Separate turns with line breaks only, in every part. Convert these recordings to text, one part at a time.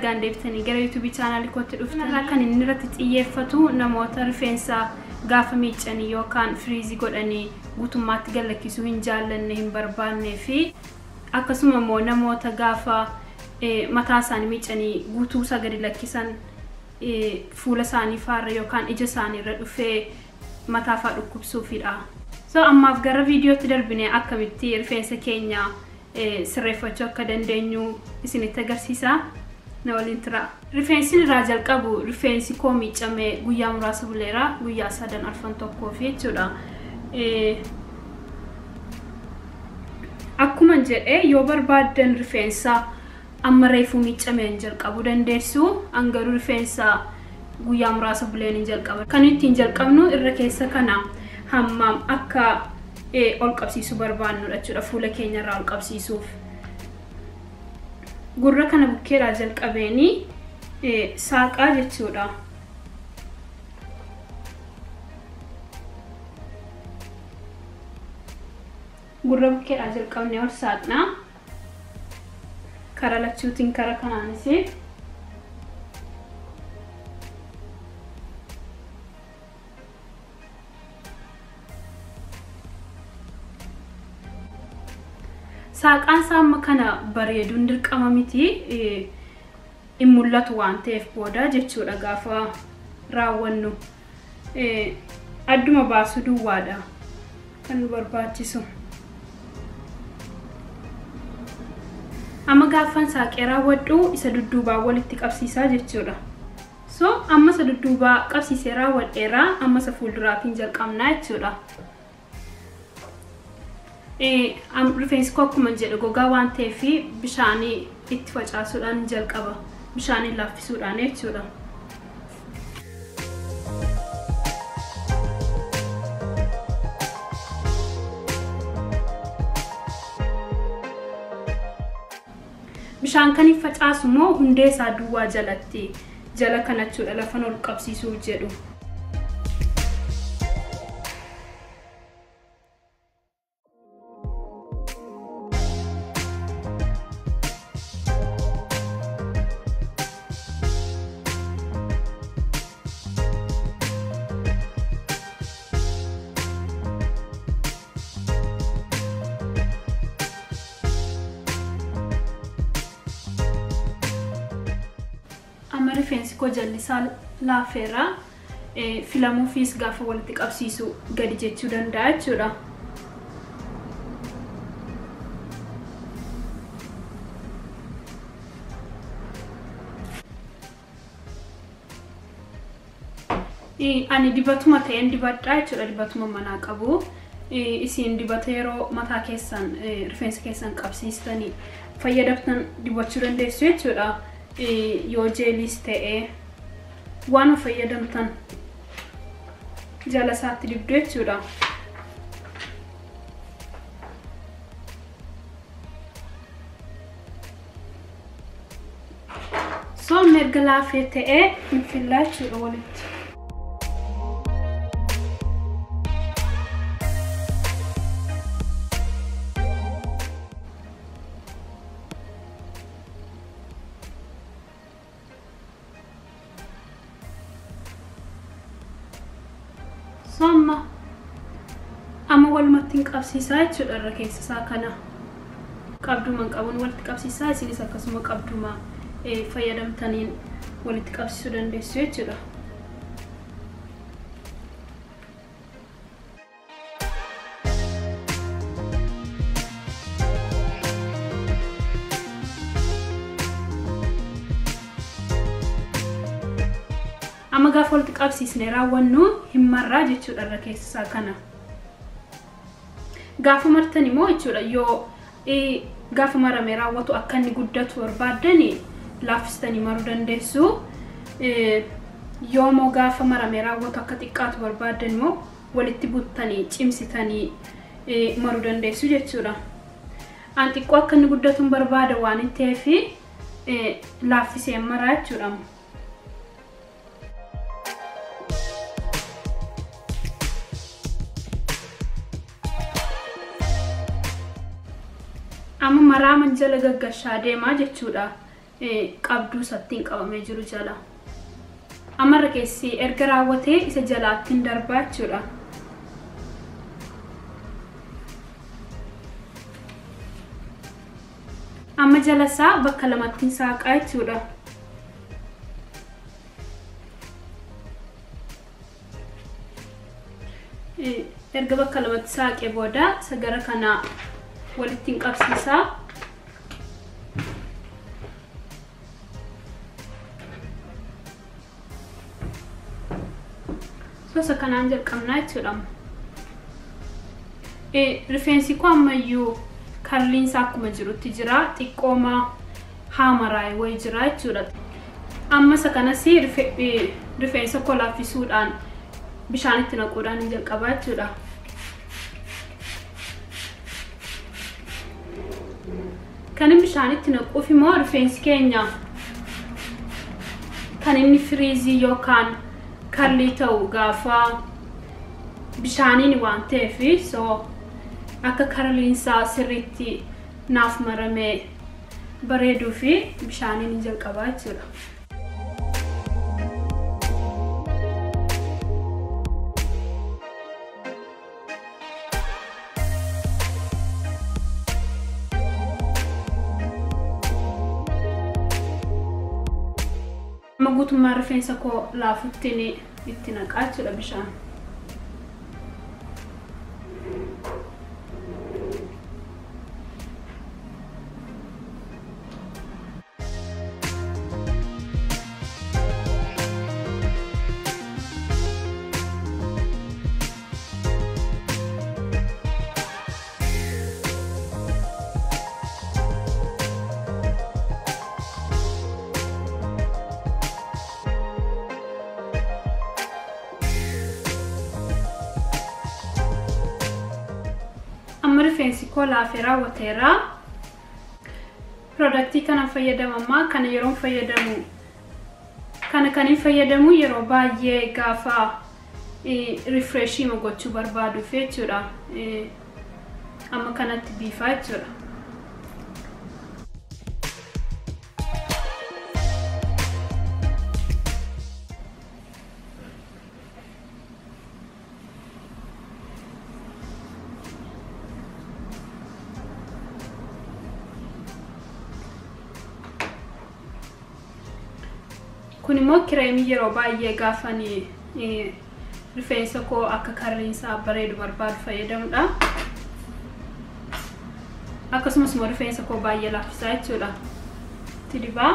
nagaan deebitanii gara YouTube channel kootti dhuftan kan inni irratti xiyyeeffatu namoota rifeensa gaafa miicanii yookaan friizii godhanii guutummaatti gallakkisuu hin jaallanne hin barbaanne fi akkasuma immoo namoota gaafa mataa isaanii miicanii guutuu isaa gadi lakkisan fuula isaanii faarra yookaan ija isaanii irra dhufee mataa faa dhukkubsuufidha. So ammaaf gara viidiyootti darbine akkamitti rifeensa keenya sirreeffachuu akka dandeenyu isinitti agarsiisa. Na waliin tura. Rifeensi irraa jalqabu rifeensi koo miicamee guyyaa muraasa buleera guyyaa 3 arfan tokkoo fi jechuudha. Akkuma jedhee yoo barbaaddan rifeensa amma reefuu miicameen jalqabu dandeessu angaruu rifeensa guyyaa muraasa buleen hin jalqaba. Kan ittiin jalqabnu irra keessa kana hammam akka ol qabsiisuu barbaannudha jechuudha fuula keenya irraa ol qabsiisuuf. Gurra kana bukkeedhaa jalqabeeni saaqaa jechuudha. Gurra bukkeedhaa jalqabnee ol saaqnaa. Kara lachuutiin kara kanaanis saaqaan saamma kana bareeduun dirqama miti in mul'atu waan ta'eef booda jechuudha gaafa raawwannu adduma baasuu duwwaadha kan nu barbaachisu. Amma gaafan saaqee raawwadhu isa dudduubaa walitti qabsiisaa jechuudha. So amma isa dudduubaa qabsiisee raawwadheera amma isa fuulduraatiin jalqabnaa jechuudha. Rifeensi koo akkuma jedhe gogaa waan ta'eef bishaanii itti facaasuudhaan jalqaba. Bishaanii laaffisuudhaan jechuudha. Bishaan kan itti facaasu moo hundee isaa duwwaa jalatti jala kanachuudha lafa ol qabsiisuu jedhu. Amma rifeensi koo jallisaa laafeera filamuufis gaafa walitti qabsiisu gadi jechuu danda'a jechuudha. Ani dibatuma ta'een dibadhaa jechuudha dibatuma manaa qabu. Isin dibata yeroo mataa keessan rifeensa keessan qabsiistanii fayyadamtan dibachuu dandeessu jechuudha. Yoo jeelis ta'ee waan fayyadamtan jala isaatti dibdu jechuudha. So merga laafee ta'ee hin fillaa jechuudha walitti. Amma walumatti qabsiisaa jechuudha irra keessa isaa kana qabdumaan qabuun walitti qabsiisaa isinis akkasuma qabduma fayyadamtaniin walitti qabsiisuu dandeessu jechuudha. Amma gaafa walitti qabsiisnee raawwannu hin marraa jechuudha irra keessa isaa kana. Gaafa martan immoo jechuudha yoo gaafa maramee raawwatu akka inni guddatu barbaadani laaffistanii maruu dandeessu. Yoo moo gaafa maramee raawwatu akka xiqqaatu barbaadan immoo walitti buttanii cimsitanii maruu dandeessu jechuudha. An xiqqoo akka inni guddatu barbaada waan ta'eef laaffisee maraa jechuudha. Amma maraa manjala gaggashaa deemaa jechuudha. qabduu sattiin qabamee jiru jala. Amma rifeensi erga raawwatee isa jalaattiin darbaa jechuudha. Amma jala isaa bakka lamattiin saaqaa jechuudha. Erga bakka lamatti saaqee booda sagara kana walittiin qabsiisaa. Sosa kanaan jalqabnaa jechuudha. Rifeensi koo ammayyuu karliinsaa akkuma jirutti jira. Xiqqoomaa haamaraayii wayii jira jechuudha. Amma isa kanas rifeensa koo laaffisuudhaan bishaanitti naquudhaan hin jalqabaa jechuudha. Kan inni bishaanitti naquuf immoo rifeensi keenya kan inni firiizii yookaan karlii ta'u gaafa bishaaniin waan ta'eef akka karliinsaa sirriitti naaf maramee bareeduu fi bishaaniin hin jalqabaa jechuudha. Amma guutummaa rifeensa koo laafutti itti naqaa jechuudha bishaan. Amma rifeensi koo laafee raawwateera. Product kana fayyadamammaa kana yeroo fayyadamu kan hin fayyadamu yeroo baay'ee gaafa refreshii gochuu barbaadu jechuudha. Amma kanatti biifaa jechuudha. Kun immoo kireemii yeroo baay'ee gaafanii rifeensa koo akka karliinsaa bareedu barbaadu fayyadamudha. Akkasumas immoo rifeensa koo baay'ee laaffisaa jechuudha. Itti dibaa.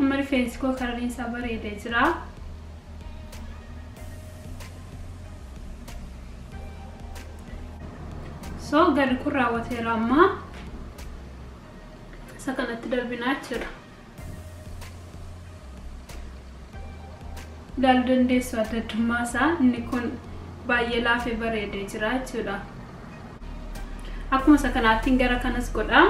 Amma rifeensi koo karliinsaa bareedee jira. So gadi kun raawwateera amma isa kanatti darbinaa jechuudha. Ilaaluu dandeessu adda addummaa isaa. Inni kun baay'ee laafee bareedee jira jechuudha. Akkuma isa kanaattiin gara kanas godha.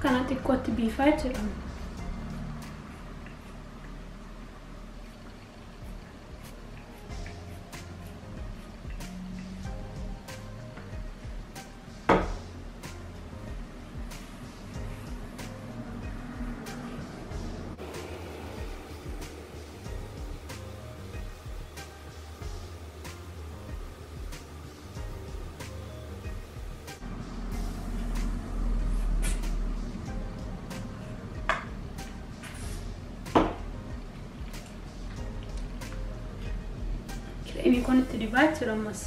kana xiqqootti biifaa jira. Ini kon itti dibaa jira ammas.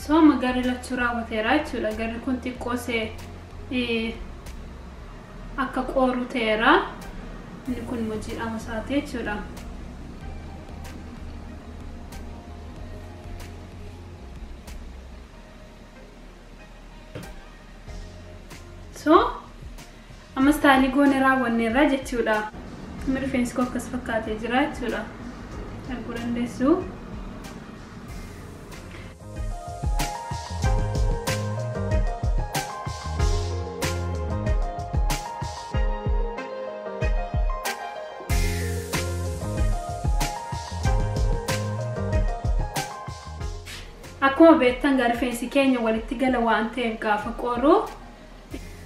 So magari la raawwateera jechuudha. Garri kun xiqqoosee akka qooru ta'eera. Inni kun immoo jiidhama isaati jechuudha. So amma staalii goone raawwanneerra jechuudha. Rifeensi koo akkas fakkaatee jira jechuudha. Arguu dandeessu. Akkuma beektan rifeensi keenya walitti gala waan ta'eef gaafa qoru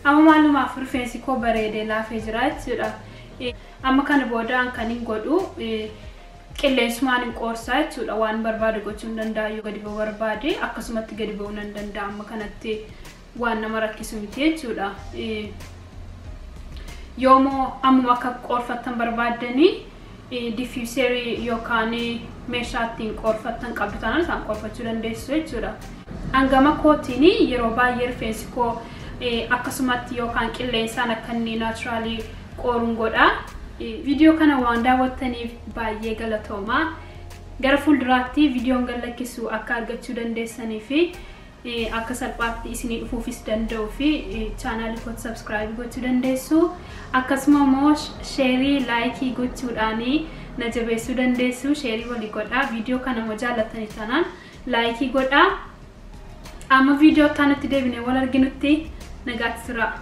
amma maalumaaf rifeensi koo bareedee laafee jira jechuudha. Amma kana boodaan kan hin godhu qilleensumaan hin qoorsaa jechuudha. Waan barbaade gochuu hin danda'a yoo gadi ba'uu barbaade akkasumatti gadi ba'uu hin danda'a. Amma kanatti waan nama rakkisu miti jechuudha. Yoomoo amma akka qoorfattan barbaadanii diffuserii yookaan meeshaattiin qoorfattan qabdu taanaan isaan qoorfachuu dandeessu jechuudha. Hangama kootiin yeroo baay'ee rifeensi koo akkasumatti yookaan qilleensaan akka inni naturally qooruun godha. Viidiyoo kana waan daawwattaniif baay'ee galatoomaa. Gara fuulduraatti viidiyoon gadhiisu akka argachuu dandeessanii fi akka salphaatti isinii dhufuufis danda'u fi chaanaalii koo subscribe gochuu dandeessu. Akkasuma immoo sheerii laayikii gochuudhaan na jabeessuu dandeessu. Sheerii walii godhaa. Viidiyoo kana immoo jaallattanii taanaan laayikii godhaa. Amma viidiyoo taanatti deebinee wal arginutti nagaatti tura.